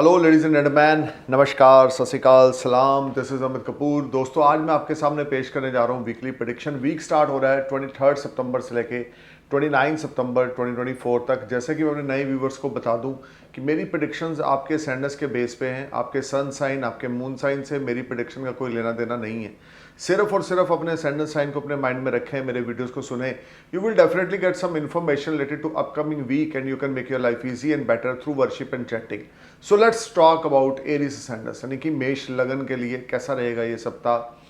Hello ladies and gentleman, नमस्कार, सत श्री अकाल, सलाम। This is Amit Kapoor. दोस्तों, आज मैं आपके सामने पेश करने जा रहा हूँ वीकली प्रेडिक्शन। वीक स्टार्ट हो रहा है 23 सितंबर से लेके 29 सितंबर 2024 तक। जैसे कि मैं अपने नए व्यूवर्स को बता दूं कि मेरी प्रेडिक्शंस आपके सैंडस के बेस पे हैं। आपके सन साइन, आपके मून साइन से मेरी प्रेडिक्शन का कोई लेना देना नहीं है। सिर्फ और सिर्फ अपने सैंडस साइन को अपने माइंड में रखें, मेरे वीडियोस को सुने। You will definitely get some information related to upcoming week and you can make your life easy and better through worship and chatting. So let's talk about Aries sands, यानी कि मेष लगन के लिए कैसा रहेगा ये सप्ताह।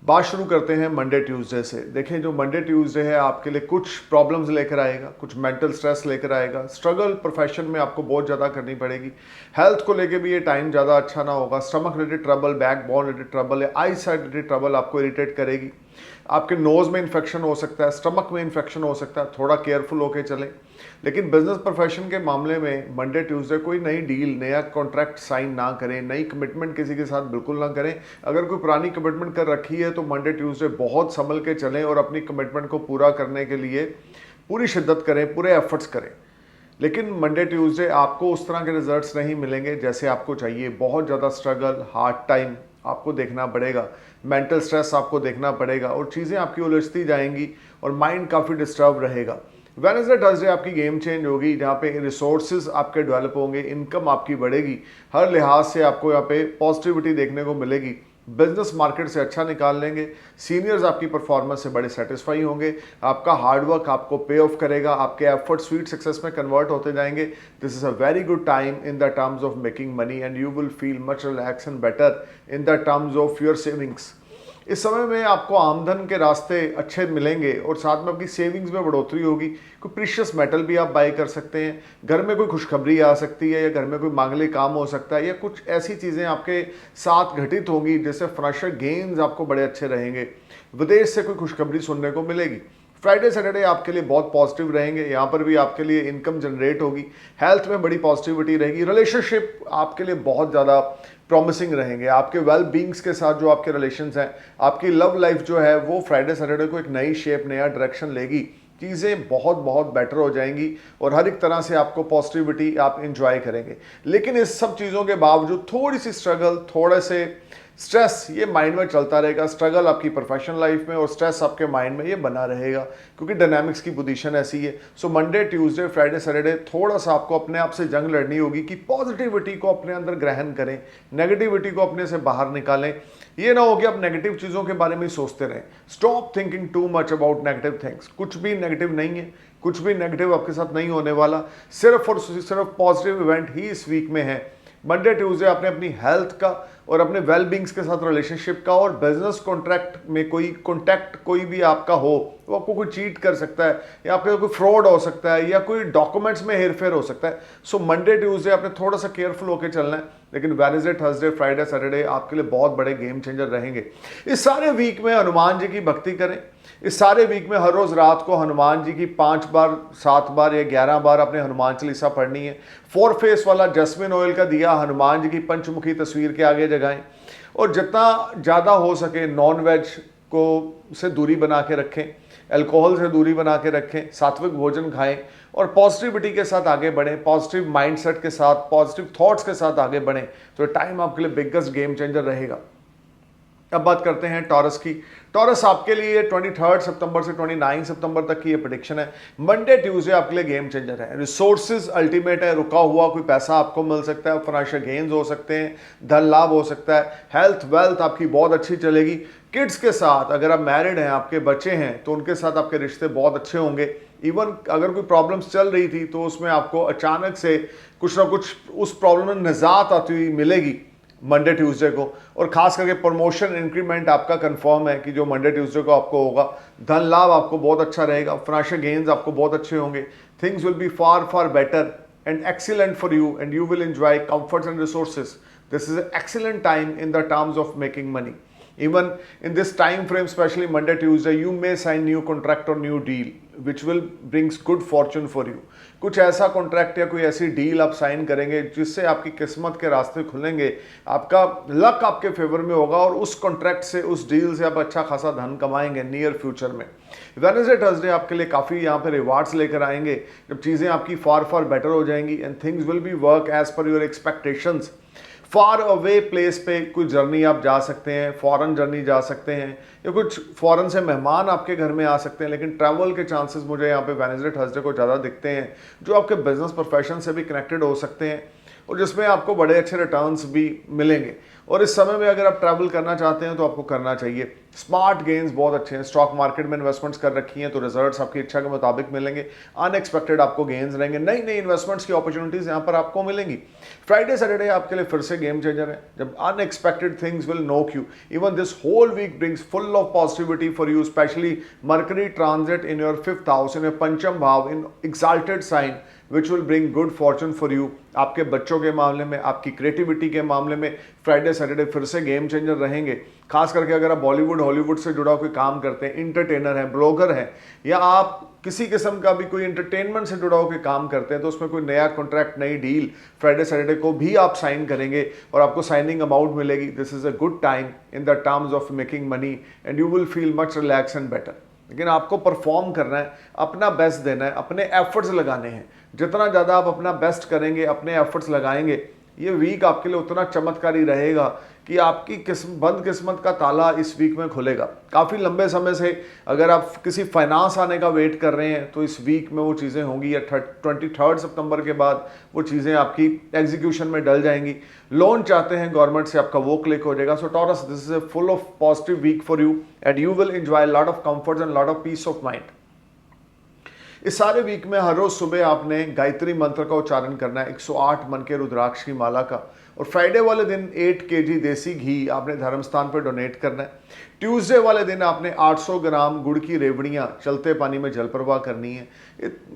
बात शुरू करते हैं मंडे ट्यूसडे से। देखें, जो मंडे ट्यूसडे है आपके लिए कुछ प्रॉब्लम्स लेकर आएगा, कुछ मेंटल स्ट्रेस लेकर आएगा। स्ट्रगल प्रोफेशन में आपको बहुत ज़्यादा करनी पड़ेगी। हेल्थ को लेके भी ये टाइम ज़्यादा अच्छा ना होगा। Stomach related trouble, back bone related trouble या आई साइड रिलेटेड ट्रबल आपको इरिटेट करेगी। आपके नोज़ में इन्फेक्शन हो सकता है, स्टमक में इन्फेक्शन हो सकता है, थोड़ा केयरफुल होकर चलें। लेकिन बिजनेस प्रोफेशन के मामले में मंडे ट्यूसडे कोई नई डील, नया कॉन्ट्रैक्ट साइन ना करें, नई कमिटमेंट किसी के साथ बिल्कुल ना करें। अगर कोई पुरानी कमिटमेंट कर रखी है तो मंडे ट्यूसडे बहुत संभल के चलें और अपनी कमिटमेंट को पूरा करने के लिए पूरी शिद्दत करें, पूरे एफर्ट्स करें। लेकिन मंडे ट्यूसडे आपको उस तरह के रिजल्ट्स नहीं मिलेंगे जैसे आपको चाहिए। बहुत ज़्यादा स्ट्रगल, हार्ड टाइम आपको देखना पड़ेगा, मेंटल स्ट्रेस आपको देखना पड़ेगा और चीज़ें आपकी उलझती जाएंगी और माइंड काफ़ी डिस्टर्ब रहेगा। वेडनेसडे थर्सडे आपकी गेम चेंज होगी, जहाँ पे रिसोर्सेज आपके डेवलप होंगे, इनकम आपकी बढ़ेगी। हर लिहाज से आपको यहाँ पे पॉजिटिविटी देखने को मिलेगी। बिजनेस मार्केट से अच्छा निकाल लेंगे। सीनियर्स आपकी परफॉर्मेंस से बड़े सेटिस्फाई होंगे। आपका हार्डवर्क आपको पे ऑफ करेगा। आपके एफर्ट स्वीट सक्सेस में कन्वर्ट होते जाएंगे। This is a very good time in the terms of making money and you will feel much relax and better in the terms of your savings. इस समय में आपको आमदन के रास्ते अच्छे मिलेंगे और साथ में आपकी सेविंग्स में बढ़ोतरी होगी। कोई प्रीशियस मेटल भी आप बाय कर सकते हैं। घर में कोई खुशखबरी आ सकती है या घर में कोई मांगलिक काम हो सकता है या कुछ ऐसी चीज़ें आपके साथ घटित होंगी जिससे फाइनेंशियल गेन्स आपको बड़े अच्छे रहेंगे। विदेश से कोई खुशखबरी सुनने को मिलेगी। फ्राइडे सैटरडे आपके लिए बहुत पॉजिटिव रहेंगे। यहाँ पर भी आपके लिए इनकम जनरेट होगी। हेल्थ में बड़ी पॉजिटिविटी रहेगी। रिलेशनशिप आपके लिए बहुत ज़्यादा प्रॉमिसिंग रहेंगे। आपके वेल बींग्स के साथ जो आपके रिलेशंस हैं, आपकी लव लाइफ जो है वो फ्राइडे सैटरडे को एक नई शेप, नया डायरेक्शन लेगी। चीज़ें बहुत बहुत बेटर हो जाएंगी और हर एक तरह से आपको पॉजिटिविटी आप इंजॉय करेंगे। लेकिन इस सब चीज़ों के बावजूद थोड़ी सी स्ट्रगल, थोड़े से स्ट्रेस ये माइंड में चलता रहेगा। स्ट्रगल आपकी प्रोफेशनल लाइफ में और स्ट्रेस आपके माइंड में ये बना रहेगा क्योंकि डायनामिक्स की पोजीशन ऐसी है। So Monday Tuesday Friday Saturday थोड़ा सा आपको अपने आप से जंग लड़नी होगी कि पॉजिटिविटी को अपने अंदर ग्रहण करें, नेगेटिविटी को अपने से बाहर निकालें। ये ना हो कि आप नेगेटिव चीज़ों के बारे में ही सोचते रहें। Stop thinking too much about negative things. कुछ भी नेगेटिव नहीं है, कुछ भी नेगेटिव आपके साथ नहीं होने वाला। सिर्फ और सिर्फ पॉजिटिव इवेंट ही इस वीक में है। मंडे ट्यूसडे आपने अपनी हेल्थ का और अपने वेल बींग्स के साथ रिलेशनशिप का और बिजनेस कॉन्ट्रैक्ट में कोई कॉन्टैक्ट कोई भी आपका हो, वो आपको कोई चीट कर सकता है या आपके कोई फ्रॉड हो सकता है या कोई डॉक्यूमेंट्स में हेरफेर हो सकता है। सो मंडे ट्यूसडे आपने थोड़ा सा केयरफुल होकर चलना है। लेकिन वेडनेसडे थर्सडे फ्राइडे सैटरडे आपके लिए बहुत बड़े गेम चेंजर रहेंगे। इस सारे वीक में हनुमान जी की भक्ति करें। इस सारे वीक में हर रोज रात को हनुमान जी की 5 बार, 7 बार या 11 बार अपने हनुमान चालीसा पढ़नी है। 4 फेस वाला जैस्मिन ऑयल का दिया हनुमान जी की पंचमुखी तस्वीर के आगे जगाएं और जितना ज़्यादा हो सके नॉन वेज को से दूरी बना के रखें, अल्कोहल से दूरी बना के रखें, सात्विक भोजन खाएं और पॉजिटिविटी के साथ आगे बढ़ें। पॉजिटिव माइंडसेट के साथ, पॉजिटिव थॉट्स के साथ आगे बढ़ें तो टाइम आपके लिए बिगेस्ट गेम चेंजर रहेगा। अब बात करते हैं टॉरस की। टॉरस आपके लिए 23 सितंबर से 29 सितंबर तक की ये प्रेडिक्शन है। मंडे ट्यूसडे आपके लिए गेम चेंजर है। रिसोर्सेज अल्टीमेट है। रुका हुआ कोई पैसा आपको मिल सकता है, फाइनेंशियल गेन्स हो सकते हैं, धन लाभ हो सकता है। हेल्थ वेल्थ आपकी बहुत अच्छी चलेगी। किड्स के साथ, अगर आप मैरिड हैं, आपके बच्चे हैं, तो उनके साथ आपके रिश्ते बहुत अच्छे होंगे। इवन अगर कोई प्रॉब्लम्स चल रही थी तो उसमें आपको अचानक से कुछ ना कुछ उस प्रॉब्लम में निजात आती हुई मिलेगी मंडे ट्यूसडे को। और खास करके प्रमोशन, इंक्रीमेंट आपका कंफर्म है कि जो मंडे ट्यूसडे को आपको होगा। धन लाभ आपको बहुत अच्छा रहेगा। फाइनेंशियल गेन्स आपको बहुत अच्छे होंगे। Things will be far far better and excellent for you and you will enjoy comforts and resources. This is excellent time in the terms of making money. Even in this time frame, especially Monday, Tuesday, you may sign new contract or new deal which will brings good fortune for you. कुछ ऐसा contract या कोई ऐसी deal आप sign करेंगे जिससे आपकी किस्मत के रास्ते खुलेंगे, आपका लक आपके फेवर में होगा और उस कॉन्ट्रैक्ट से, उस डील से आप अच्छा खासा धन कमाएंगे नियर फ्यूचर में। वेडनेसडे थर्सडे आपके लिए काफ़ी यहाँ पे रिवार्ड्स लेकर आएंगे, जब चीज़ें आपकी फार फार बेटर हो जाएंगी and things will be work as per your expectations. Far away place पे कुछ जर्नी आप जा सकते हैं, फॉरेन जर्नी जा सकते हैं, या कुछ फॉरेन से मेहमान आपके घर में आ सकते हैं, लेकिन ट्रैवल के चांसेस मुझे यहाँ पे वेडनेसडे थर्सडे को ज़्यादा दिखते हैं, जो आपके बिजनेस प्रोफेशन से भी कनेक्टेड हो सकते हैं और जिसमें आपको बड़े अच्छे रिटर्न्स भी मिलेंगे। और इस समय में अगर आप ट्रैवल करना चाहते हैं तो आपको करना चाहिए। स्मार्ट गेन्स बहुत अच्छे हैं, स्टॉक मार्केट में इन्वेस्टमेंट्स कर रखी हैं तो रिजल्ट्स आपकी इच्छा के मुताबिक मिलेंगे, अनएक्सपेक्टेड आपको गेन्स रहेंगे, नई नई इन्वेस्टमेंट्स की अपॉर्चुनिटीज़ यहाँ पर आपको मिलेंगी। फ्राइडे सैटरडे आपके लिए फिर से गेम चेंजर है, जब unexpected things will knock you. Even this whole week brings full of positivity for you, specially Mercury transit in your 5th house, in pancham bhav, in exalted sign which will bring good fortune for you. आपके बच्चों के मामले में, आपकी creativity के मामले में Friday Saturday फिर से गेम चेंजर रहेंगे। खास करके अगर आप बॉलीवुड हॉलीवुड से जुड़ा कोई काम करते हैं, इंटरटेनर हैं, ब्लॉगर हैं, या आप किसी किस्म का भी कोई एंटरटेनमेंट से जुड़ा होकर काम करते हैं, तो उसमें कोई नया कॉन्ट्रैक्ट, नई डील फ्राइडे सैटरडे को भी आप साइन करेंगे और आपको साइनिंग अमाउंट मिलेगी। This is a good time in the terms of making money and you will feel much relax and better. लेकिन आपको परफॉर्म करना है, अपना बेस्ट देना है, अपने एफर्ट्स लगाने हैं। जितना ज़्यादा आप अपना बेस्ट करेंगे, अपने एफर्ट्स लगाएंगे, ये वीक आपके लिए उतना चमत्कारी रहेगा कि आपकी बंद किस्मत का ताला इस वीक में खुलेगा। काफ़ी लंबे समय से अगर आप किसी फाइनेंस आने का वेट कर रहे हैं तो इस वीक में वो चीज़ें होंगी, या 23 सितंबर के बाद वो चीज़ें आपकी एग्जीक्यूशन में डल जाएंगी। लोन चाहते हैं गवर्नमेंट से, आपका वो क्लिक हो जाएगा। So Taurus, this is a full of positive week for you and you will enjoy lot of comforts and lot of peace of mind. इस सारे वीक में हर रोज सुबह आपने गायत्री मंत्र का उच्चारण करना है, 108 मन के रुद्राक्ष की माला का, और फ्राइडे वाले दिन 8 kg देसी घी आपने धर्म स्थान पर डोनेट करना है। ट्यूसडे वाले दिन आपने 800 ग्राम गुड़ की रेवड़ियाँ चलते पानी में जल प्रवाह करनी है।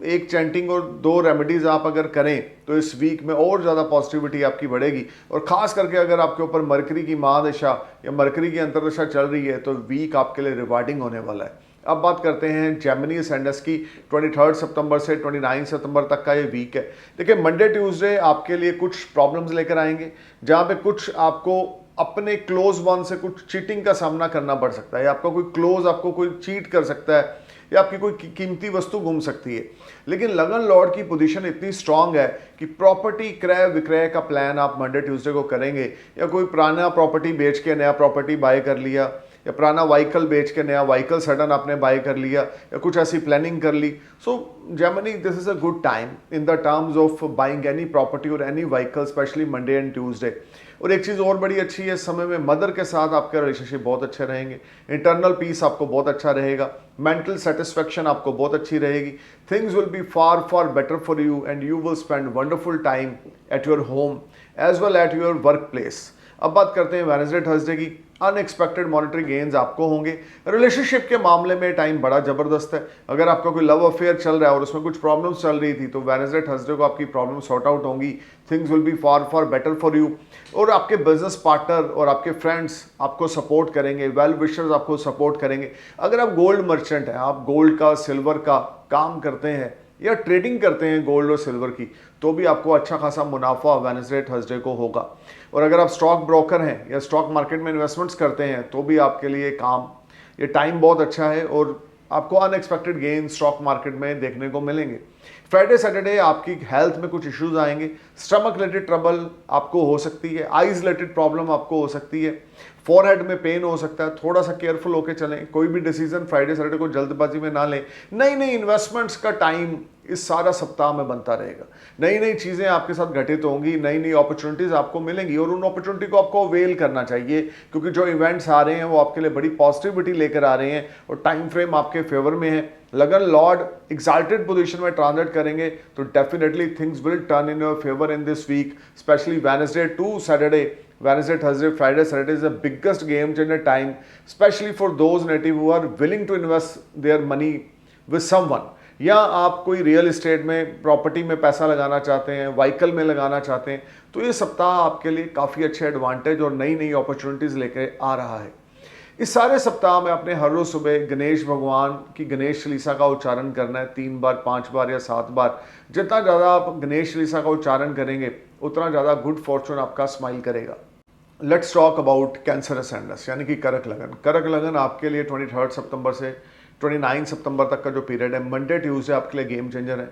एक चैंटिंग और 2 रेमेडीज आप अगर करें तो इस वीक में और ज़्यादा पॉजिटिविटी आपकी बढ़ेगी। और ख़ास करके अगर आपके ऊपर मरकरी की महादशा या मरकरी की अंतर्दशा चल रही है तो वीक आपके लिए रिवार्डिंग होने वाला है। अब बात करते हैं जेमिनी एंडस की। 23 सितंबर से 29 सितंबर तक का ये वीक है। देखिए, मंडे ट्यूसडे आपके लिए कुछ प्रॉब्लम्स लेकर आएंगे, जहाँ पे कुछ आपको अपने क्लोज वन से कुछ चीटिंग का सामना करना पड़ सकता है, या आपका कोई क्लोज आपको कोई चीट कर सकता है, या आपकी कोई कीमती वस्तु घूम सकती है। लेकिन लगन लॉर्ड की पोजीशन इतनी स्ट्रांग है कि प्रॉपर्टी क्रय विक्रय का प्लान आप मंडे ट्यूसडे को करेंगे, या कोई पुराना प्रॉपर्टी बेच के नया प्रॉपर्टी बाय कर लिया, या पुराना व्हीकल बेच के नया व्हीकल सडन आपने बाय कर लिया, या कुछ ऐसी प्लानिंग कर ली। So Gemini, this is a good time in the terms of buying any property और any vehicle, specially Monday and Tuesday. और एक चीज़ और बड़ी अच्छी है, इस समय में मदर के साथ आपके रिलेशनशिप बहुत अच्छे रहेंगे, इंटरनल पीस आपको बहुत अच्छा रहेगा, मेंटल सेटिस्फेक्शन आपको बहुत अच्छी रहेगी। Things will be far far better for you and you will spend wonderful time at your home as well at your work place. अब बात करते हैं वेडनेसडे थर्सडे की। अनएक्सपेक्टेड मॉनेटरी गेन्स आपको होंगे। रिलेशनशिप के मामले में टाइम बड़ा जबरदस्त है। अगर आपका कोई लव अफेयर चल रहा है और उसमें कुछ प्रॉब्लम्स चल रही थी तो वेडनेसडे थर्सडे को आपकी प्रॉब्लम सॉर्ट आउट होंगी। Things will be far far better for you. और आपके बिजनेस पार्टनर और आपके फ्रेंड्स आपको सपोर्ट करेंगे, वेल विशर्स आपको सपोर्ट करेंगे। अगर आप गोल्ड मर्चेंट हैं, आप गोल्ड का सिल्वर का काम करते हैं या ट्रेडिंग करते हैं गोल्ड और सिल्वर की, तो भी आपको अच्छा खासा मुनाफा वेडनेसडे थर्सडे को होगा। और अगर आप स्टॉक ब्रोकर हैं या स्टॉक मार्केट में इन्वेस्टमेंट्स करते हैं तो भी आपके लिए ये टाइम बहुत अच्छा है और आपको अनएक्सपेक्टेड गेन स्टॉक मार्केट में देखने को मिलेंगे। फ्राइडे सैटरडे आपकी हेल्थ में कुछ इश्यूज आएंगे। स्टमक रिलेटेड ट्रबल आपको हो सकती है, आईज रिलेटेड प्रॉब्लम आपको हो सकती है, फोरहेड में पेन हो सकता है। थोड़ा सा केयरफुल होकर चलें, कोई भी डिसीजन फ्राइडे सैटरडे को जल्दबाजी में ना लें। नई नई इन्वेस्टमेंट्स का टाइम इस सारा सप्ताह में बनता रहेगा। नई नई चीज़ें आपके साथ घटित होंगी, नई नई अपॉर्चुनिटीज़ आपको मिलेंगी और उन अपॉर्चुनिटी को आपको अवेल करना चाहिए, क्योंकि जो इवेंट्स आ रहे हैं वो आपके लिए बड़ी पॉजिटिविटी लेकर आ रहे हैं और टाइम फ्रेम आपके फेवर में है। लगन लॉर्ड एक्साल्टेड पोजीशन में ट्रांजिट करेंगे तो definitely things will turn in your favour in this week, specially Wednesday to Saturday. Wednesday, Thursday, Friday, Saturday is the biggest game changer time, especially for those native who are willing to invest their money with someone. या आप कोई real estate में property में पैसा लगाना चाहते हैं, vehicle में लगाना चाहते हैं, तो ये सप्ताह आपके लिए काफ़ी अच्छे एडवांटेज और नई नई अपॉर्चुनिटीज़ लेकर आ रहा है। इस सारे सप्ताह में आपने हर रोज सुबह गणेश भगवान की गणेश चालीसा का उच्चारण करना है 3 बार, 5 बार या 7 बार। जितना ज़्यादा आप गणेश चालीसा का उच्चारण करेंगे उतना ज़्यादा गुड फॉर्चून आपका स्माइल करेगा। Let's talk about cancer ascendants यानी कि करक लगन। करक लगन आपके लिए 23 सितंबर से 29 सितंबर तक का जो पीरियड है, मंडे ट्यूसडे आपके लिए गेम चेंजर है।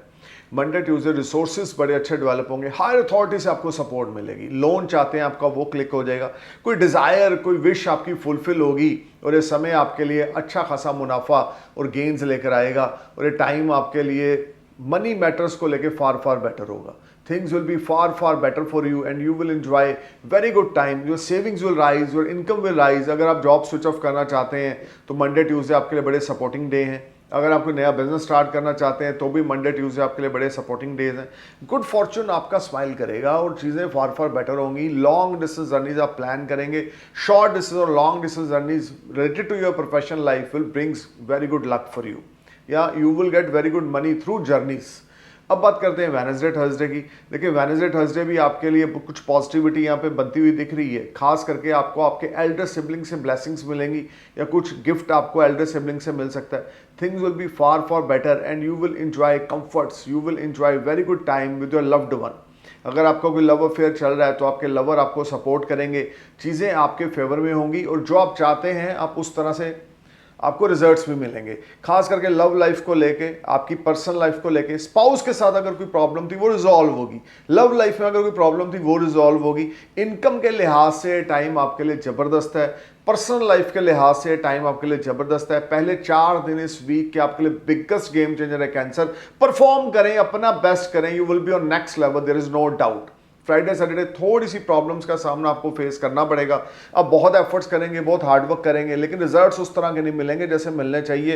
मंडे ट्यूसडे रिसोर्सेज बड़े अच्छे डेवलप होंगे, हायर अथॉरिटी से आपको सपोर्ट मिलेगी, लोन चाहते हैं आपका वो क्लिक हो जाएगा, कोई डिज़ायर कोई विश आपकी फुलफिल होगी और ये समय आपके लिए अच्छा खासा मुनाफा और गेन्स लेकर आएगा और ये टाइम आपके लिए मनी मैटर्स को लेके फार फार बेटर होगा। Things will be far better for you and you will enjoy very good time. Your savings will rise, your income will rise. अगर आप जॉब स्विच ऑफ करना चाहते हैं तो मंडे ट्यूसडे आपके लिए बड़े सपोर्टिंग डे हैं। अगर आप कोई नया बिजनेस स्टार्ट करना चाहते हैं तो भी मंडे ट्यूसडे आपके लिए बड़े सपोर्टिंग डेज हैं। गुड फॉर्चून आपका स्माइल करेगा और चीज़ें फार बेटर होंगी। लॉन्ग डिस्टेंस जर्नीज आप प्लान करेंगे। शॉर्ट डिस्टेंस और long distance journeys related to your professional life will brings very good luck for you, या you will get very good money through journeys. अब बात करते हैं Wednesday Thursday की। देखिए वेडनेसडे थर्सडे भी आपके लिए कुछ पॉजिटिविटी यहाँ पे बनती हुई दिख रही है। खास करके आपको आपके एल्डर सिबलिंग से ब्लेसिंग्स मिलेंगी या कुछ गिफ्ट आपको एल्डर सिबलिंग से मिल सकता है। Things will be far better and you will enjoy comforts, you will enjoy very good time with your loved one. अगर आपका कोई लव अफेयर चल रहा है तो आपके लवर आपको सपोर्ट करेंगे, चीज़ें आपके फेवर में होंगी और जो आप चाहते हैं आप उस तरह से आपको रिजल्ट्स भी मिलेंगे। खास करके लव लाइफ को लेके, आपकी पर्सनल लाइफ को लेके, स्पाउस के साथ अगर कोई प्रॉब्लम थी वो रिजॉल्व होगी। लव लाइफ में अगर कोई प्रॉब्लम थी वो रिजॉल्व होगी। इनकम के लिहाज से टाइम आपके लिए ज़बरदस्त है। पर्सनल लाइफ के लिहाज से टाइम आपके लिए ज़बरदस्त है। पहले 4 दिन इस वीक के आपके लिए बिगेस्ट गेम चेंजर है कैंसर। परफॉर्म करें, अपना बेस्ट करें, you will be on next level, there is no doubt. Friday Saturday थोड़ी सी प्रॉब्लम्स का सामना आपको फेस करना पड़ेगा। अब बहुत एफर्ट्स करेंगे, बहुत हार्डवर्क करेंगे, लेकिन रिजल्ट्स उस तरह के नहीं मिलेंगे जैसे मिलने चाहिए।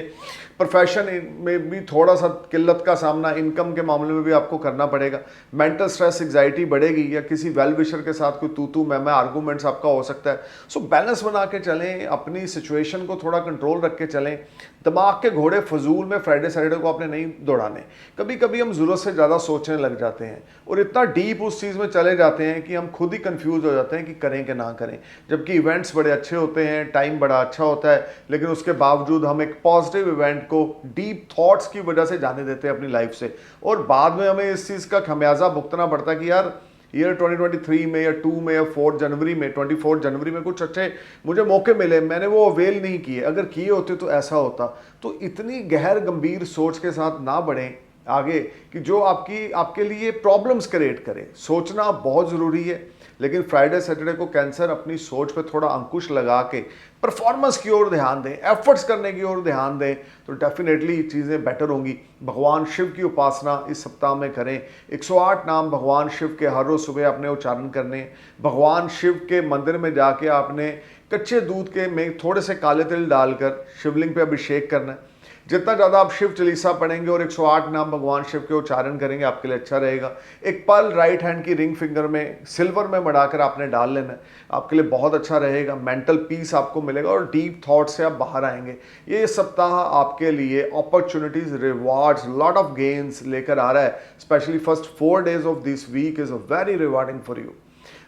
प्रोफेशन में भी थोड़ा सा किल्लत का सामना इनकम के मामले में भी आपको करना पड़ेगा। मेंटल स्ट्रेस, एग्जाइटी बढ़ेगी या किसी वेल विशर के साथ कोई तू मैं आर्गूमेंट्स आपका हो सकता है। सो बैलेंस बना के चलें, अपनी सिचुएशन को थोड़ा कंट्रोल रख के चलें। दिमाग के घोड़े फजूल में फ्राइडे सैटरडे को आपने नहीं दौड़ाने। कभी कभी हम ज़रूरत से ज़्यादा सोचने लग जाते हैं और इतना डीप उस चीज़ में चले जाते हैं कि हम खुद ही कंफ्यूज हो जाते हैं कि करें कि ना करें। जबकि इवेंट्स बड़े अच्छे होते हैं, टाइम बड़ा अच्छा होता है, लेकिन उसके बावजूद हम एक पॉजिटिव इवेंट को डीप थॉट्स की वजह से जाने देते हैं अपनी लाइफ से और बाद में हमें इस चीज़ का खमियाजा भुगतना पड़ता है कि यार ईयर 2023 में या 2 में या 4 जनवरी में 24 जनवरी में कुछ अच्छे मुझे मौके मिले, मैंने वो अवेल नहीं किए। अगर किए होते तो ऐसा होता। तो इतनी गहर गंभीर सोच के साथ ना बढ़ें आगे कि जो आपके लिए प्रॉब्लम्स क्रिएट करे। सोचना बहुत ज़रूरी है, लेकिन फ्राइडे सैटरडे को कैंसर अपनी सोच पे थोड़ा अंकुश लगा के परफॉर्मेंस की ओर ध्यान दें, एफर्ट्स करने की ओर ध्यान दें, तो डेफिनेटली चीज़ें बेटर होंगी। भगवान शिव की उपासना इस सप्ताह में करें। 108 नाम भगवान शिव के हर रोज़ सुबह आपने उच्चारण करने। भगवान शिव के मंदिर में जाके आपने कच्चे दूध के में थोड़े से काले तिल डालकर शिवलिंग पे अभिषेक करना है। जितना ज़्यादा आप शिव चालीसा पढ़ेंगे और 108 नाम भगवान शिव के उच्चारण करेंगे आपके लिए अच्छा रहेगा। एक पल राइट हैंड की रिंग फिंगर में सिल्वर में मढ़ाकर आपने डाल लेना है, आपके लिए बहुत अच्छा रहेगा। मेंटल पीस आपको मिलेगा और डीप थॉट से आप बाहर आएंगे। ये सप्ताह आपके लिए opportunities, rewards, lot of gains लेकर आ रहा है। Specially first 4 days of this week is very rewarding for you.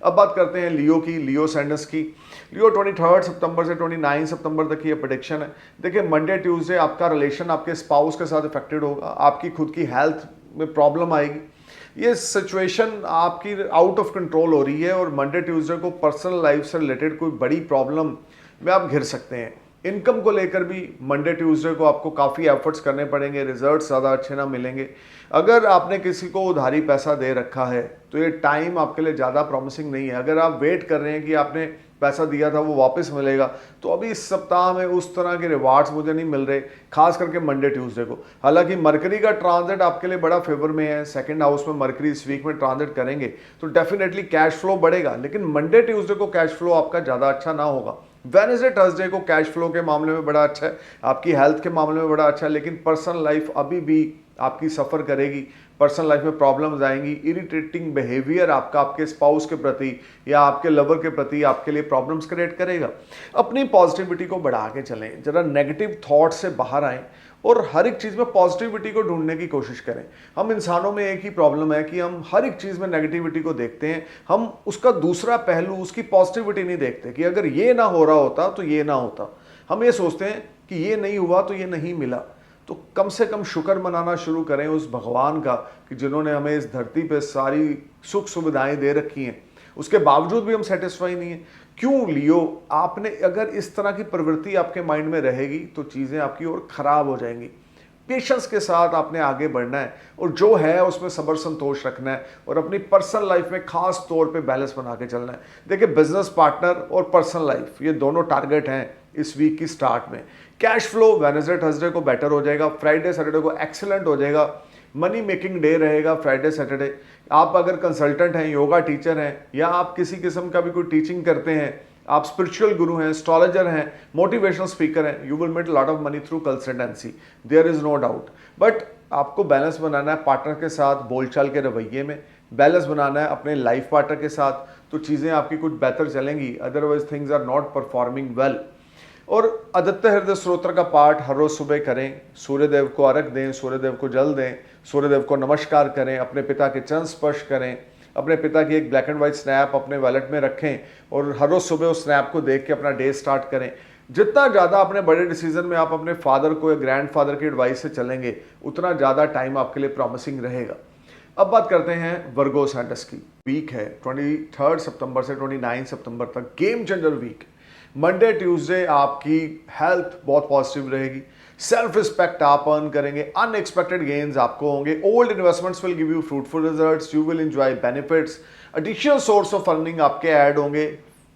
अब बात करते हैं लियो की, लियो सैंडस की। लियो 23 सितंबर से 29 सितंबर तक की ये प्रेडिक्शन है। देखिए मंडे ट्यूसडे आपका रिलेशन आपके स्पाउस के साथ इफेक्टेड होगा, आपकी खुद की हेल्थ में प्रॉब्लम आएगी। ये सिचुएशन आपकी आउट ऑफ कंट्रोल हो रही है और मंडे ट्यूसडे को पर्सनल लाइफ से रिलेटेड कोई बड़ी प्रॉब्लम में आप घिर सकते हैं। इनकम को लेकर भी मंडे ट्यूसडे को आपको काफ़ी एफर्ट्स करने पड़ेंगे, रिजल्ट्स ज़्यादा अच्छे ना मिलेंगे। अगर आपने किसी को उधारी पैसा दे रखा है तो ये टाइम आपके लिए ज़्यादा प्रॉमिसिंग नहीं है। अगर आप वेट कर रहे हैं कि आपने पैसा दिया था वो वापस मिलेगा, तो अभी इस सप्ताह में उस तरह के रिवार्ड्स मुझे नहीं मिल रहे, खास करके मंडे ट्यूसडे को। हालांकि मरकरी का ट्रांजिट आपके लिए बड़ा फेवर में है। सेकंड हाउस में मरकरी इस वीक में ट्रांजिट करेंगे तो डेफिनेटली कैश फ्लो बढ़ेगा, लेकिन मंडे ट्यूसडे को कैश फ्लो आपका ज़्यादा अच्छा ना होगा। वेडनेसडे थर्सडे को कैश फ्लो के मामले में बड़ा अच्छा है, आपकी हेल्थ के मामले में बड़ा अच्छा है, लेकिन पर्सनल लाइफ अभी भी आपकी सफ़र करेगी। पर्सनल लाइफ में प्रॉब्लम्स आएंगी। इरिटेटिंग बिहेवियर आपका आपके स्पाउस के प्रति या आपके लवर के प्रति आपके लिए प्रॉब्लम्स क्रिएट करेगा। अपनी पॉजिटिविटी को बढ़ा के चलें, जरा नेगेटिव थॉट से बाहर आएं और हर एक चीज़ में पॉजिटिविटी को ढूंढने की कोशिश करें। हम इंसानों में एक ही प्रॉब्लम है कि हम हर एक चीज़ में नेगेटिविटी को देखते हैं, हम उसका दूसरा पहलू, उसकी पॉजिटिविटी नहीं देखते कि अगर ये ना हो रहा होता तो ये ना होता। हम ये सोचते हैं कि ये नहीं हुआ तो ये नहीं मिला, तो कम से कम शुक्र मनाना शुरू करें उस भगवान का कि जिन्होंने हमें इस धरती पे सारी सुख सुविधाएं दे रखी हैं, उसके बावजूद भी हम सेटिस्फाई नहीं है। क्यों लियो? आपने अगर इस तरह की प्रवृत्ति आपके माइंड में रहेगी तो चीज़ें आपकी और ख़राब हो जाएंगी। पेशेंस के साथ आपने आगे बढ़ना है और जो है उसमें सब्र संतोष रखना है और अपनी पर्सनल लाइफ में खास तौर पे बैलेंस बना के चलना है। देखिए, बिजनेस पार्टनर और पर्सनल लाइफ ये दोनों टारगेट हैं इस वीक की स्टार्ट में। कैश फ्लो वेडनेसडे थर्सडे को बेटर हो जाएगा, फ्राइडे सैटरडे को एक्सीलेंट हो जाएगा, मनी मेकिंग डे रहेगा फ्राइडे सैटरडे। आप अगर कंसल्टेंट हैं, योगा टीचर हैं, या आप किसी किस्म का भी कोई टीचिंग करते हैं, आप स्पिरिचुअल गुरु हैं, एस्ट्रोलॉजर हैं, मोटिवेशनल स्पीकर हैं, you will make lot of money through consultancy, there is no doubt. But आपको बैलेंस बनाना है पार्टनर के साथ, बोलचाल के रवैये में बैलेंस बनाना है अपने लाइफ पार्टनर के साथ, तो चीज़ें आपकी कुछ बेहतर चलेंगी, otherwise things are not performing well. और आदित्य हृदय स्त्रोत्र का पाठ हर रोज सुबह करें, सूर्यदेव को अर्घ दें, सूर्यदेव को जल दें, सूर्यदेव को नमस्कार करें, अपने पिता के चरण स्पर्श करें, अपने पिता की एक ब्लैक एंड वाइट स्नैप अपने वॉलेट में रखें और हर रोज सुबह उस स्नैप को देख के अपना डे स्टार्ट करें। जितना ज़्यादा अपने बड़े डिसीजन में आप अपने फादर को या ग्रैंड फादर की एडवाइस से चलेंगे, उतना ज़्यादा टाइम आपके लिए प्रॉमिसिंग रहेगा। अब बात करते हैं वर्गो सैंडस की। वीक है 23 सितंबर से 29 सितंबर तक, game changer week. Monday Tuesday आपकी हेल्थ बहुत पॉजिटिव रहेगी, सेल्फ रिस्पेक्ट आप अर्न करेंगे, अनएक्सपेक्टेड गेन्स आपको होंगे, old investments will give you fruitful results, you will enjoy benefits, additional source of earning आपके ऐड होंगे,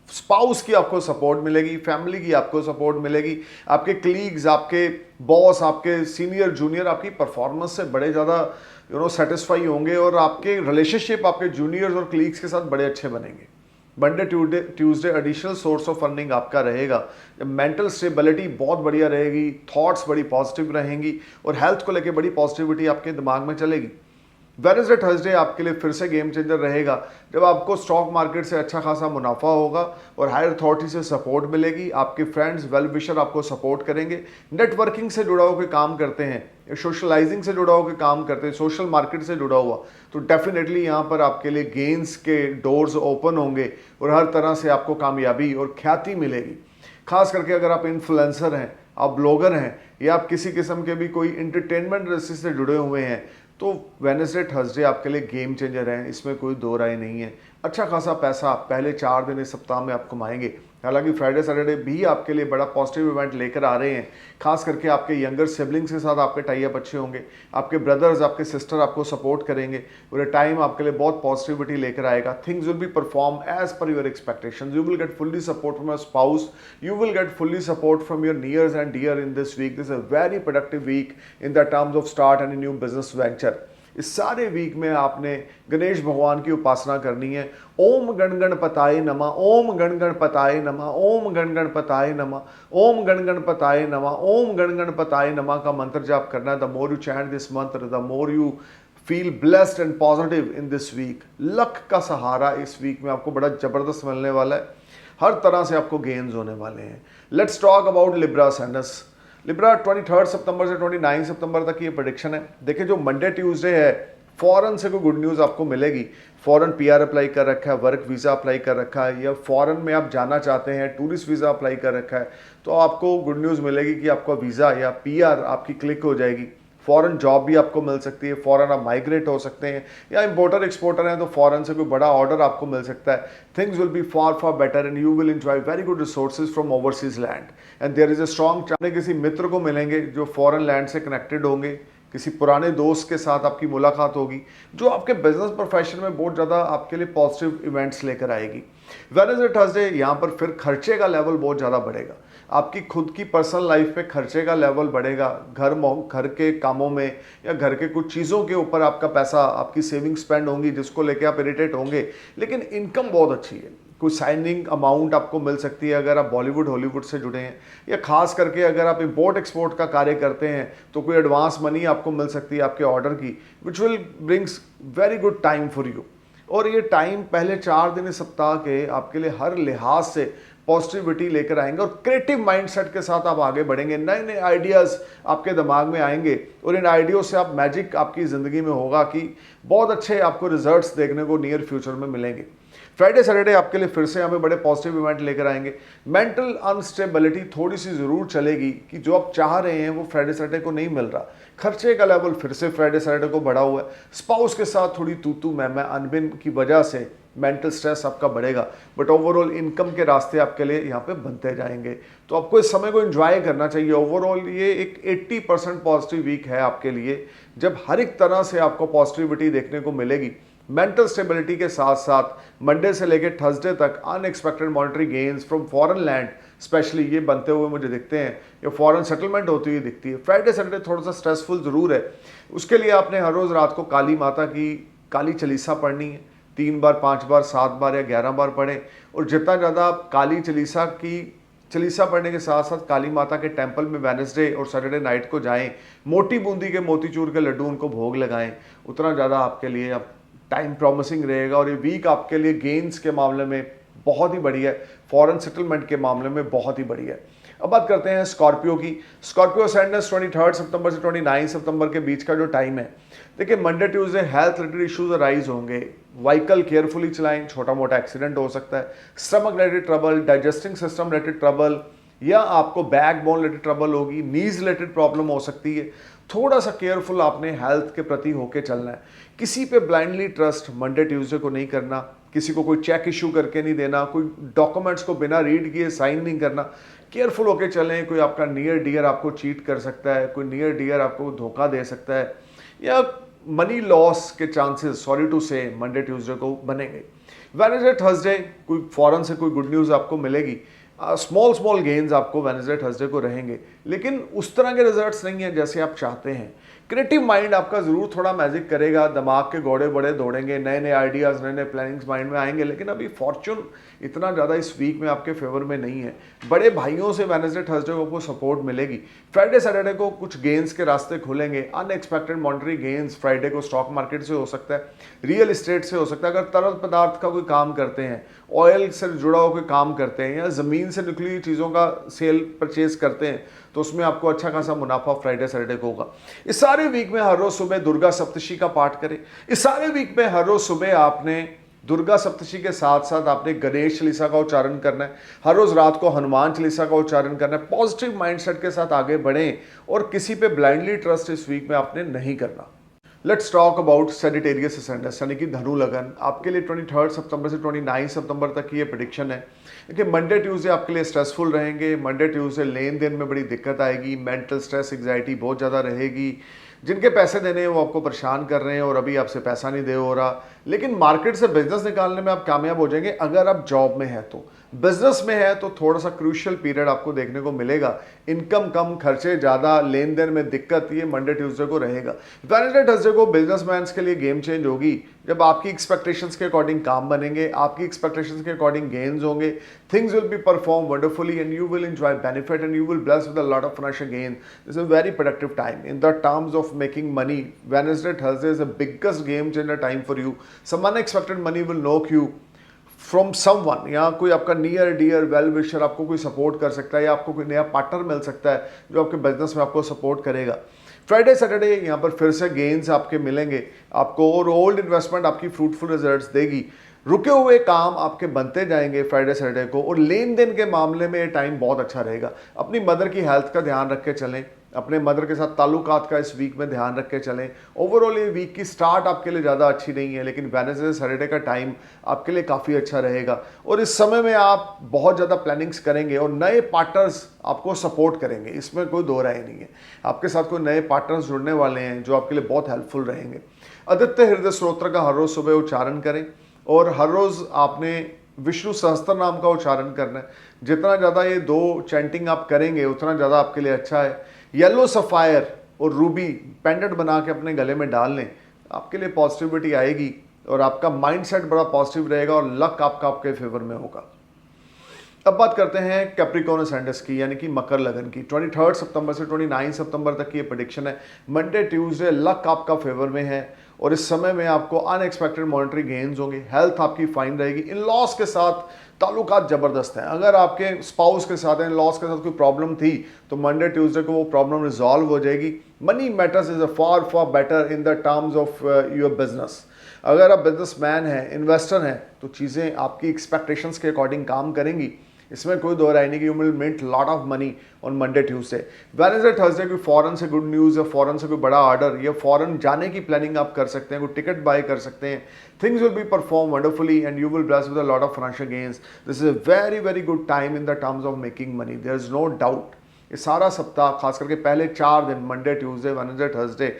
स्पाउस की आपको सपोर्ट मिलेगी, फैमिली की आपको सपोर्ट मिलेगी, आपके कलीग्स, आपके बॉस, आपके सीनियर जूनियर आपकी परफॉर्मेंस से बड़े ज़्यादा सेटिस्फाई होंगे और आपके रिलेशनशिप आपके जूनियर्स और कलीग्स के साथ बड़े अच्छे बनेंगे। Monday Tuesday additional source of earning आपका रहेगा, मेंटल स्टेबिलिटी बहुत बढ़िया रहेगी, थॉट्स बड़ी पॉजिटिव रहेंगी और हेल्थ को लेके बड़ी पॉजिटिविटी आपके दिमाग में चलेगी। वेडनेसडे थर्सडे आपके लिए फिर से गेम चेंजर रहेगा, जब आपको स्टॉक मार्केट से अच्छा खासा मुनाफा होगा और हायर अथॉरिटी से सपोर्ट मिलेगी, आपके फ्रेंड्स वेल विशर आपको सपोर्ट करेंगे, नेटवर्किंग से जुड़ा होकर काम करते हैं, सोशलाइजिंग से जुड़ा होकर काम करते हैं, सोशल मार्केट से जुड़ा हुआ, तो डेफिनेटली यहाँ पर आपके लिए गेन्स के डोर्स ओपन होंगे और हर तरह से आपको कामयाबी और ख्याति मिलेगी। खास करके अगर आप इन्फ्लुएंसर हैं, आप ब्लॉगर हैं, या आप किसी किस्म के भी कोई इंटरटेनमेंट इंडस्ट्री से जुड़े हुए हैं, तो वेडनेसडे थर्सडे आपके लिए गेम चेंजर है, इसमें कोई दो राय नहीं है। अच्छा खासा पैसा पहले 4 दिन इस सप्ताह में आप कमाएंगे। हालांकि फ्राइडे सैटरडे भी आपके लिए बड़ा पॉजिटिव इवेंट लेकर आ रहे हैं, खास करके आपके यंगर सिबलिंग्स के साथ आपके टाई अप अच्छे होंगे, आपके ब्रदर्स, आपके सिस्टर आपको सपोर्ट करेंगे और ये टाइम आपके लिए बहुत पॉजिटिविटी लेकर आएगा। Things will be perform as per your expectations, you will get fully support from your spouse, you will get fully support from your nears and dear in this week. This is a very productive week in the terms of start and new business venture. इस सारे week में आपने गणेश भगवान की उपासना करनी है। ओम गण गणपताय नमः, ओम गण गणपताय नमः, ओम गण गणपताय नमः, ओम गण गणपताय नमः, ओम गण गणपताय नमः का मंत्र जाप करना है। The more you chant this mantra, the more you feel blessed and positive in this week. Luck का सहारा इस वीक में आपको बड़ा जबरदस्त मिलने वाला है, हर तरह से आपको गेन्स होने वाले हैं। Let's talk about Libra Sandes. Libra 23 सितंबर से 29 सितंबर तक ये प्रेडिक्शन है। देखिए, जो मंडे ट्यूसडे है, फॉरेन से कोई गुड न्यूज़ आपको मिलेगी। फॉरेन पीआर अप्लाई कर रखा है, वर्क वीज़ा अप्लाई कर रखा है, या फॉरेन में आप जाना चाहते हैं, टूरिस्ट वीज़ा अप्लाई कर रखा है, तो आपको गुड न्यूज़ मिलेगी कि आपका वीज़ा या पीआर आपकी क्लिक हो जाएगी। फॉरेन जॉब भी आपको मिल सकती है, फॉरेन आप माइग्रेट हो सकते हैं, या इंपोर्टर एक्सपोर्टर हैं तो फॉरेन से कोई बड़ा ऑर्डर आपको मिल सकता है। Things will be far better and you will enjoy very good resources from overseas land and there is a strong. किसी मित्र को मिलेंगे जो फॉरेन लैंड से कनेक्टेड होंगे, किसी पुराने दोस्त के साथ आपकी मुलाकात होगी जो आपके बिजनेस प्रोफेशन में बहुत ज़्यादा आपके लिए पॉजिटिव इवेंट्स लेकर आएगी। वेडनेसडे थर्सडे यहाँ पर फिर खर्चे का लेवल बहुत ज़्यादा बढ़ेगा, आपकी खुद की पर्सनल लाइफ पे खर्चे का लेवल बढ़ेगा, घर के कामों में या घर के कुछ चीज़ों के ऊपर आपका पैसा, आपकी सेविंग स्पेंड होंगी जिसको लेके आप इरिटेट होंगे, लेकिन इनकम बहुत अच्छी है। कोई साइनिंग अमाउंट आपको मिल सकती है अगर आप बॉलीवुड हॉलीवुड से जुड़े हैं, या खास करके अगर आप इंपोर्ट एक्सपोर्ट का कार्य करते हैं तो कोई एडवांस मनी आपको मिल सकती है आपके ऑर्डर की, which will brings very good time for you. और ये टाइम पहले 4 दिन इस सप्ताह के आपके लिए हर लिहाज से पॉजिटिविटी लेकर आएंगे और क्रिएटिव माइंडसेट के साथ आप आगे बढ़ेंगे। नए नए आइडियाज़ आपके दिमाग में आएंगे और इन आइडियों से आप मैजिक आपकी ज़िंदगी में होगा कि बहुत अच्छे आपको रिजल्ट्स देखने को नियर फ्यूचर में मिलेंगे। फ्राइडे सैटरडे आपके लिए फिर से हमें बड़े पॉजिटिव इवेंट लेकर आएंगे। मेंटल अनस्टेबिलिटी थोड़ी सी ज़रूर चलेगी कि जो आप चाह रहे हैं वो फ्राइडे सैटरडे को नहीं मिल रहा। खर्चे का लेवल फिर से फ्राइडे सैटरडे को बढ़ा हुआ है। स्पाउस के साथ थोड़ी तू मैं अनबिन की वजह से मेंटल स्ट्रेस आपका बढ़ेगा, बट ओवरऑल इनकम के रास्ते आपके लिए यहाँ पे बनते जाएंगे। तो आपको इस समय को एंजॉय करना चाहिए। ओवरऑल ये एक 80% पॉजिटिव वीक है आपके लिए, जब हर एक तरह से आपको पॉजिटिविटी देखने को मिलेगी। मेंटल स्टेबिलिटी के साथ साथ मंडे से लेकर थर्सडे तक unexpected monetary gains from foreign land specially ये बनते हुए मुझे दिखते हैं, या फॉरेन सेटलमेंट होती हुई दिखती है। फ्राइडे सैटरडे थोड़ा सा स्ट्रेसफुल ज़रूर है। उसके लिए आपने हर रोज़ रात को काली माता की काली चालीसा पढ़नी है। 3 बार, 5 बार, 7 बार या 11 बार पढ़ें। और जितना ज़्यादा आप काली चालीसा पढ़ने के साथ साथ काली माता के टेंपल में वेडनेसडे और सैटरडे नाइट को जाएं, मोटी बूंदी के मोतीचूर के लड्डू उनको भोग लगाएं, उतना ज़्यादा आपके लिए अब टाइम प्रॉमिसिंग रहेगा। और ये वीक आपके लिए गेन्स के मामले में बहुत ही बढ़िया है, फॉरेन सेटलमेंट के मामले में बहुत ही बढ़िया है। अब बात करते हैं स्कॉर्पियो की। स्कॉर्पियो असेंडेंस 23 सितंबर से 29 सितंबर के बीच का जो टाइम है, देखिए Monday Tuesday health related issues arise होंगे। व्हीकल केयरफुली चलाएं, छोटा मोटा एक्सीडेंट हो सकता है। Stomach related trouble, digesting system related trouble, या आपको बैक बोन रिलेटेड ट्रबल होगी, नीज रिलेटेड प्रॉब्लम हो सकती है। थोड़ा सा केयरफुल आपने हेल्थ के प्रति होके चलना है। किसी पे ब्लाइंडली ट्रस्ट मंडे ट्यूसडे को नहीं करना, किसी को कोई चेक इशू करके नहीं देना, कोई डॉक्यूमेंट्स को बिना रीड किए साइन नहीं करना। केयरफुल होके चलें। कोई आपका नियर डियर आपको चीट कर सकता है, कोई नियर डियर आपको धोखा दे सकता है, या मनी लॉस के चांसेस सॉरी टू से मंडे ट्यूसडे को बनेंगे। वेडनेसडे थर्सडे कोई फॉरेन से कोई गुड न्यूज़ आपको मिलेगी। स्मॉल गेन्स आपको वेडनेसडे थर्सडे को रहेंगे, लेकिन उस तरह के रिजल्ट्स नहीं है जैसे आप चाहते हैं। क्रिएटिव माइंड आपका ज़रूर थोड़ा मैजिक करेगा, दिमाग के घोड़े बड़े दौड़ेंगे, नए नए आइडियाज़, नए नए प्लानिंग्स माइंड में आएंगे, लेकिन अभी फॉर्चून इतना ज़्यादा इस वीक में आपके फेवर में नहीं है। बड़े भाइयों से वेडनेसडे थर्सडे को आपको सपोर्ट मिलेगी। फ्राइडे सैटरडे को कुछ गेन्स के रास्ते खुलेंगे। अनएक्सपेक्टेड मॉनेटरी गेन्स फ्राइडे को स्टॉक मार्केट से हो सकता है, रियल इस्टेट से हो सकता है। अगर तरल पदार्थ का कोई काम करते हैं, ऑयल से जुड़ा हुआ कोई काम करते हैं, या ज़मीन से निकली हुई चीज़ों का सेल परचेज करते हैं, तो उसमें आपको अच्छा खासा मुनाफा फ्राइडे सैटरडे को होगा। इस सारे वीक में हर रोज सुबह दुर्गा सप्तशी का पाठ करें। इस सारे वीक में हर रोज सुबह आपने दुर्गा सप्तशी के साथ साथ आपने गणेश चालीसा का उच्चारण करना है। हर रोज रात को हनुमान चालीसा का उच्चारण करना है। पॉजिटिव माइंडसेट के साथ आगे बढ़ें और किसी पे ब्लाइंडली ट्रस्ट इस वीक में आपने नहीं करना। Let's talk about Sagittarius ascendants यानी कि धनु लगन। आपके लिए 23 सितंबर से 29 सितंबर तक की ये प्रेडिक्शन है कि मंडे ट्यूसडे आपके लिए स्ट्रेसफुल रहेंगे। मंडे ट्यूसडे लेन देन में बड़ी दिक्कत आएगी, मेंटल स्ट्रेस एग्जाइटी बहुत ज़्यादा रहेगी। जिनके पैसे देने हैं वो आपको परेशान कर रहे हैं और अभी आपसे पैसा नहीं दे हो रहा, लेकिन मार्केट से बिजनेस निकालने में आप कामयाब हो जाएंगे। अगर आप जॉब में है तो, बिजनेस में है तो थोड़ा सा क्रूशियल पीरियड आपको देखने को मिलेगा। इनकम कम, खर्चे ज़्यादा, लेन देन में दिक्कत, ये मंडे ट्यूसडे को रहेगा। वेडनेसडे थर्सडे को बिजनेसमैन के लिए गेम चेंज होगी, जब आपकी एक्सपेक्टेशंस के अकॉर्डिंग काम बनेंगे, आपकी एक्सपेक्टेशंस के अकॉर्डिंग गेन्स होंगे। Things will be perform wonderfully and you will enjoy benefit and you will bless with a lot of financial gain. This is a very productive time in the terms of making money. Wednesday Thursday is the biggest game changer time for you. Some unexpected money will knock you from someone, या कोई आपका near dear well wisher आपको कोई support कर सकता है, या आपको कोई नया पार्टनर मिल सकता है जो आपके बिजनेस में आपको सपोर्ट करेगा। फ्राइडे सैटरडे यहाँ पर फिर से गेन्स आपके मिलेंगे आपको, और ओल्ड इन्वेस्टमेंट आपकी फ्रूटफुल रिजल्ट्स देगी। रुके हुए काम आपके बनते जाएंगे फ्राइडे सैटरडे को, और लेन देन के मामले में ये टाइम बहुत अच्छा रहेगा। अपनी मदर की हेल्थ का ध्यान रख के चलें, अपने मदर के साथ ताल्लुकात का इस वीक में ध्यान रख के चलें। ओवरऑल ये वीक की स्टार्ट आपके लिए ज़्यादा अच्छी नहीं है, लेकिन वेडनेसडे सैटरडे का टाइम आपके लिए काफ़ी अच्छा रहेगा, और इस समय में आप बहुत ज़्यादा प्लानिंग्स करेंगे और नए पार्टनर्स आपको सपोर्ट करेंगे, इसमें कोई दो राय नहीं है। आपके साथ कोई नए पार्टनर्स जुड़ने वाले हैं जो आपके लिए बहुत हेल्पफुल रहेंगे। आदित्य हृदय स्तोत्र का हर रोज़ सुबह उच्चारण करें, और हर रोज़ आपने विष्णु सहस्त्र नाम का उच्चारण करना है। जितना ज़्यादा ये दो चैंटिंग आप करेंगे उतना ज़्यादा आपके लिए अच्छा है। येलो सफ़ायर और रूबी पेंडेंट बना के अपने गले में डाल लें, आपके लिए पॉजिटिविटी आएगी और आपका माइंडसेट बड़ा पॉजिटिव रहेगा और लक आपका आपके फेवर में होगा। अब बात करते हैं कैप्रिकॉर्न असेंडेंस की, यानी कि मकर लगन की। 23 सितंबर से 29 सितंबर तक की ये प्रेडिक्शन है। मंडे ट्यूसडे लक आपका फेवर में है, और इस समय में आपको अनएक्सपेक्टेड मॉनेटरी गेन्स होंगे। हेल्थ आपकी फाइन रहेगी। इन लॉस के साथ ताल्लुकात ज़बरदस्त हैं। अगर आपके स्पाउस के साथ, इन लॉस के साथ कोई प्रॉब्लम थी तो मंडे ट्यूसडे को वो प्रॉब्लम रिजॉल्व हो जाएगी। Money matters is a far better in the terms of your business. अगर आप बिजनेसमैन हैं, इन्वेस्टर हैं, तो चीज़ें आपकी एक्सपेक्टेशंस के अकॉर्डिंग काम करेंगी, इसमें कोई दो राय नहीं कि you will make lot of money on Monday Tuesday. Wednesday Thursday कोई फॉरेन से गुड न्यूज़ या फॉरेन से कोई बड़ा ऑर्डर या फॉरेन जाने की प्लानिंग आप कर सकते हैं, कोई टिकट बाय कर सकते हैं। Things will be perform wonderfully and you will bless with a lot of financial gains. This is a very very good time in the terms of making money, there is no doubt. ये सारा सप्ताह, खास करके पहले 4 दिन Monday Tuesday Wednesday Thursday,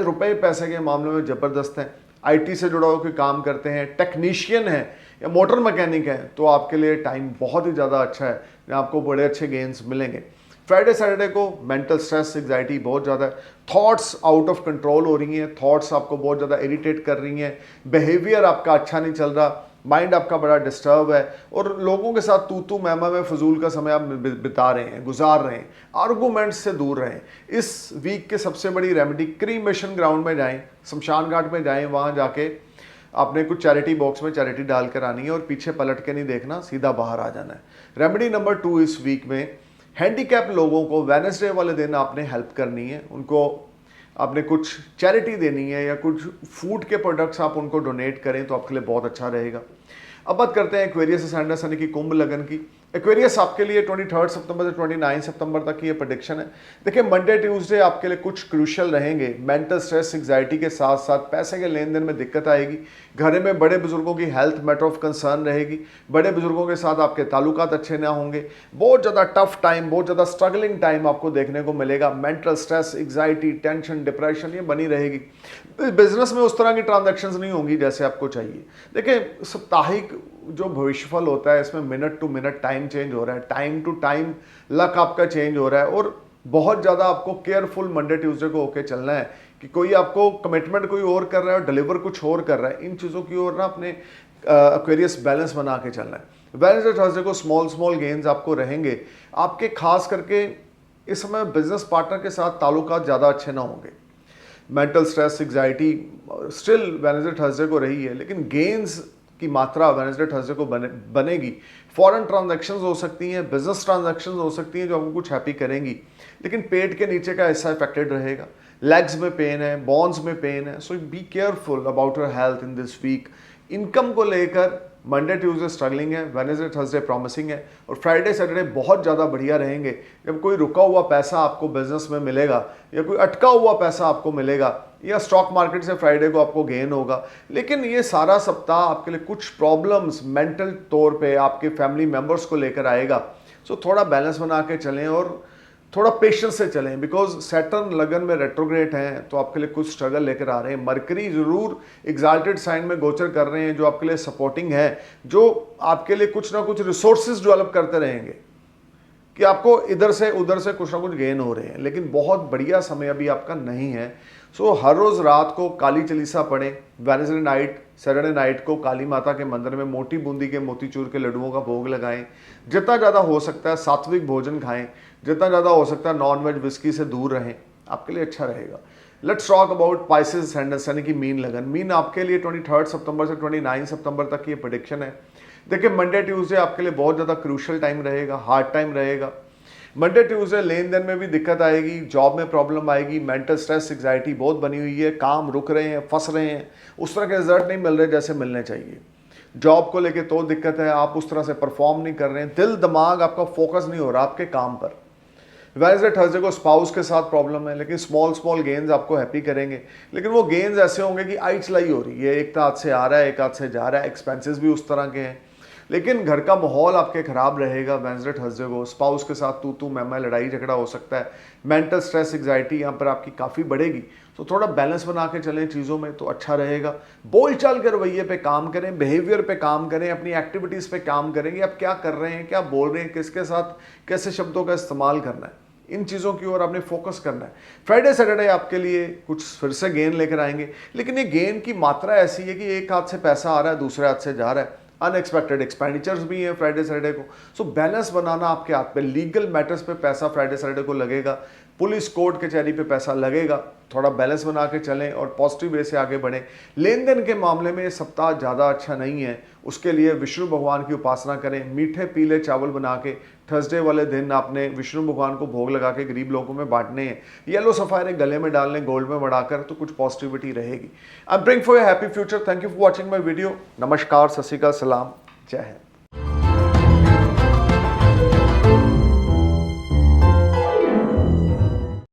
रुपए पैसे के मामले में ज़बरदस्त हैं। आईटी से जुड़ा हुआ कोई काम करते हैं, टेक्नीशियन हैं या मोटर मैकेनिक है, तो आपके लिए टाइम बहुत ही ज़्यादा अच्छा है, जहाँ आपको बड़े अच्छे गेन्स मिलेंगे। फ्राइडे सैटरडे को मेंटल स्ट्रेस एग्जाइटी बहुत ज़्यादा है, थॉट्स आउट ऑफ कंट्रोल हो रही हैं, थॉट्स आपको बहुत ज़्यादा इरिटेट कर रही हैं, बिहेवियर आपका अच्छा नहीं चल रहा, माइंड आपका बड़ा डिस्टर्ब है और लोगों के साथ तू मैमा में फजूल का समय आप बिता रहे हैं, गुजार रहे हैं, आर्गूमेंट्स से दूर रहें। इस वीक के सबसे बड़ी रेमेडी, क्रीमेशन ग्राउंड में जाएं, शमशान घाट में जाएं, वहाँ जाके आपने कुछ चैरिटी बॉक्स में चैरिटी डालकर आनी है और पीछे पलट के नहीं देखना, सीधा बाहर आ जाना है। रेमेडी नंबर 2 इस वीक में, हैंडीकैप लोगों को वेडनेसडे वाले दिन आपने हेल्प करनी है, उनको आपने कुछ चैरिटी देनी है या कुछ फूड के प्रोडक्ट्स आप उनको डोनेट करें तो आपके लिए बहुत अच्छा रहेगा। अब बात करते हैं एक्वेरियस असेंडेंस यानी कि कुंभ लगन की। एक्वेरियस आपके लिए 23 सितंबर से 29 सितंबर तक की ये प्रेडिक्शन है। देखिए मंडे ट्यूसडे आपके लिए कुछ क्रूशियल रहेंगे, मेंटल स्ट्रेस एग्जाइटी के साथ साथ पैसे के लेन देन में दिक्कत आएगी, घर में बड़े बुजुर्गों की हेल्थ मैटर ऑफ कंसर्न रहेगी, बड़े बुजुर्गों के साथ आपके ताल्लुकात अच्छे ना होंगे, बहुत ज़्यादा टफ टाइम, बहुत ज़्यादा स्ट्रगलिंग टाइम आपको देखने को मिलेगा। Mental stress anxiety tension depression ये बनी रहेगी। बिजनेस में उस तरह की ट्रांजैक्शंस नहीं होंगी जैसे आपको चाहिए। देखिए साप्ताहिक जो भविष्यफल होता है इसमें minute to minute time change हो रहा है, टाइम टू टाइम लक आपका चेंज हो रहा है और बहुत ज़्यादा आपको केयरफुल मंडे ट्यूसडे को होके चलना है कि कोई आपको कमिटमेंट कोई और कर रहा है और डिलीवर कुछ और कर रहा है। इन चीज़ों की ओर ना अपने एक्वेरियस बैलेंस बना के चलना है। वेडनेसडे थर्सडे को स्मॉल गेन्स आपको रहेंगे। आपके खास करके इस समय बिजनेस पार्टनर के साथ ताल्लुकात ज़्यादा अच्छे ना होंगे। Mental stress anxiety still Wednesday Thursday को रही है, लेकिन गेन्स की मात्रा वेडनेसडे थर्सडे को बनेगी। फॉरेन ट्रांजैक्शंस हो सकती हैं, बिजनेस ट्रांजैक्शंस हो सकती हैं जो आपको कुछ हैप्पी करेंगी, लेकिन पेट के नीचे का हिस्सा इफेक्टेड रहेगा। लेग्स में पेन है, बोन्स में पेन है, so be careful about your health in this week. Income को लेकर मंडे ट्यूसडे स्ट्रगलिंग है, वेडनेसडे थर्सडे प्रॉमिसिंग है और फ्राइडे सैटरडे बहुत ज़्यादा बढ़िया रहेंगे। जब कोई रुका हुआ पैसा आपको बिजनेस में मिलेगा या कोई अटका हुआ पैसा आपको मिलेगा या स्टॉक मार्केट से फ्राइडे को आपको गेन होगा। लेकिन ये सारा सप्ताह आपके लिए कुछ प्रॉब्लम्स मेंटल तौर पे आपके फैमिली मेम्बर्स को लेकर आएगा। सो थोड़ा बैलेंस बना के चलें और थोड़ा पेशेंस से चलें, बिकॉज सैटर्न लगन में रेट्रोग्रेड हैं तो आपके लिए कुछ स्ट्रगल लेकर आ रहे हैं। मरकरी जरूर एग्जाल्टेड साइन में गोचर कर रहे हैं जो आपके लिए सपोर्टिंग है, जो आपके लिए कुछ ना कुछ रिसोर्सेज डेवलप करते रहेंगे कि आपको इधर से उधर से कुछ ना कुछ गेन हो रहे हैं, लेकिन बहुत बढ़िया समय अभी आपका नहीं है। सो हर रोज़ रात को काली चालीसा पढ़ें, वेडनेसडे नाइट सैटरडे नाइट को काली माता के मंदिर में मोटी बूंदी के मोतीचूर के लड्डुओं का भोग लगाएं, जितना ज़्यादा हो सकता है सात्विक भोजन खाएं, जितना ज़्यादा हो सकता है नॉन वेज विस्की से दूर रहें, आपके लिए अच्छा रहेगा। Let's talk about Pisces ascendants यानी कि मीन लगन। मीन आपके लिए 23 सितंबर से 29 सितंबर तक की ये प्रेडिक्शन है। देखिए मंडे ट्यूसडे आपके लिए बहुत ज़्यादा क्रूशियल टाइम रहेगा, हार्ड टाइम रहेगा। मंडे ट्यूसडे लेन देन में भी दिक्कत आएगी, जॉब में प्रॉब्लम आएगी, मेंटल स्ट्रेस एग्जाइटी बहुत बनी हुई है, काम रुक रहे हैं, फंस रहे हैं, उस तरह के रिजल्ट नहीं मिल रहे जैसे मिलने चाहिए। जॉब को लेके तो दिक्कत है, आप उस तरह से परफॉर्म नहीं कर रहे हैं, दिल दिमाग आपका फोकस नहीं हो रहा आपके काम पर। वेडनेसडे थर्सडे को स्पाउस के साथ प्रॉब्लम है, लेकिन स्मॉल गेन्स आपको हैप्पी करेंगे, लेकिन वो गेन्स ऐसे होंगे कि आई चलाई हो रही है, एक हाथ से आ रहा है एक हाथ से जा रहा है, एक्सपेंसेस भी उस तरह के हैं, लेकिन घर का माहौल आपके खराब रहेगा। वेडनेसडे थर्सडे को स्पाउस के साथ तू मैं लड़ाई झगड़ा हो सकता है, मेंटल स्ट्रेस एग्जाइटी यहाँ पर आपकी काफ़ी बढ़ेगी। तो थोड़ा बैलेंस बना के चलें चीज़ों में तो अच्छा रहेगा। बोलचाल के रवैये पे काम करें, बिहेवियर पे काम करें, अपनी एक्टिविटीज़ पे काम करेंगे, आप क्या कर रहे हैं, क्या बोल रहे हैं, किसके साथ कैसे शब्दों का इस्तेमाल करना है, इन चीज़ों की ओर आपने फोकस करना है। फ्राइडे सैटरडे आपके लिए कुछ फिर से गेन लेकर आएंगे, लेकिन ये गेन की मात्रा ऐसी है कि एक हाथ से पैसा आ रहा है दूसरे हाथ से जा रहा है, अनएक्सपेक्टेड एक्सपेंडिचर्स भी हैं फ्राइडे सैटरडे को। सो बैलेंस बनाना आपके हाथ पे। लीगल मैटर्स पे पैसा फ्राइडे सैटरडे को लगेगा, पुलिस कोर्ट कचहरी पे पैसा लगेगा। थोड़ा बैलेंस बना के चलें और पॉजिटिव वे से आगे बढ़ें। लेन देन के मामले में सप्ताह ज़्यादा अच्छा नहीं है, उसके लिए विष्णु भगवान की उपासना करें। मीठे पीले चावल बना के थर्सडे वाले दिन आपने विष्णु भगवान को भोग लगा के गरीब लोगों में बांटने हैं। येलो सफायरे गले में डालने, गोल्ड में बढ़ाकर, तो कुछ पॉजिटिविटी रहेगी। I am praying for your happy future. Thank you for watching my video. नमस्कार, सत श्री अकाल, सलाम, जय हिंद।